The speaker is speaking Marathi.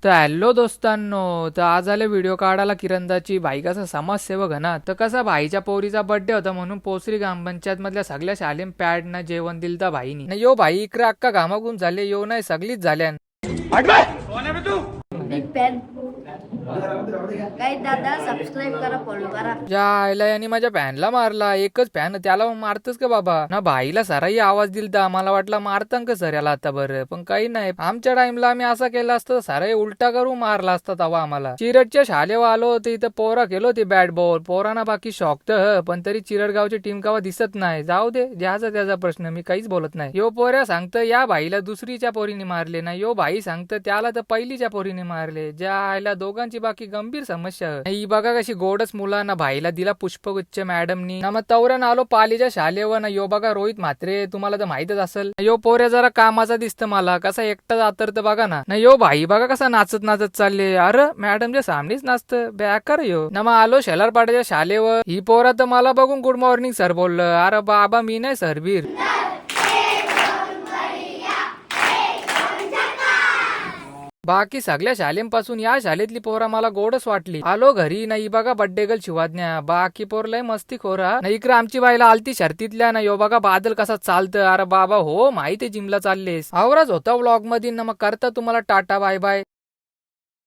तर हॅलो दोस्तांनो, तर आज आले व्हिडिओ काढायला किरंदाची भाई कसा समाजसेवक आहे ना, तर कसा भाईच्या पोरीचा बर्थडे होता म्हणून पोसरी ग्रामपंचायत मधल्या सगळ्या शालेम पॅड ना जेवण दिलता भाईनी ना. यो भाई इकडे अक्का घामागून झाले, यो नाही सगळीच झाल्या. बिग फॅन काही दादा सबस्क्राईब करा फॉलो करा. ज्या आईला आणि माझ्या फॅनला मारला, एकच फॅन त्याला मारतच का बाबा ना. भाईला सराई आवाज दिलता, मला वाटला मारतं का सर याला आता बरं, पण काही नाही. आमच्या टाइमला आम्ही असा केला असता सराई उलटा करून मारला असता तवा आम्हाला. चिरडच्या शालेवर आलो होते इथं, पोरा केलो होती बॅट बॉल. पोरांना बाकी शॉक तर पण तरी चिरडगावची टीम कावा दिसत नाही. जाऊ दे, ज्याचा त्याचा प्रश्न, मी काहीच बोलत नाही. यो पोऱ्या सांगतं या भाईला दुसरीच्या पोरीने मारले ना, यो भाई सांगतं त्याला तर पहिलीच्या पोरीने मारले. ज्या आईला दोघांची बाकी गंभीर समस्या. ही बघा कशी गोडच मुलांना भाईला दिला पुष्पगुच्छ मॅडमनी ना. मग तवऱ्यानं आलो पालीच्या शालेवर ना. यो बघा रोहित म्हात्रे, तुम्हाला तर माहितच असेल. यो पोऱ्या जरा कामाचा दिसतं मला, कसा एकटा जातर तर बघा ना. यो भाई बघा कसा नाचत नाचत चालले. अरे मॅडमच्या सामनेच नाचतं, बेकार यो ना. मग आलो शेलारपाड्याच्या शालेवर. ही पोरा तर मला बघून गुड मॉर्निंग सर बोललं. अरे बाबा मी नाही सरबीर. बाकी सगळ्या शालेंपासून या शाळेतली पोरा मला गोडच वाटली. आलो घरी नाही बघा बड्डे गर्ल शिवाज्ञा. बाकी पोर लय मस्ती खोरा नाही. इकडे आमची बाईला आलती शर्तीतल्या ना. यो बघा बादल कसा चालतं. अरे बाबा हो माहिती जिमला चाललेस. आवराच होता व्लॉग मध्ये ना. मग करता तुम्हाला टाटा बाय बाय.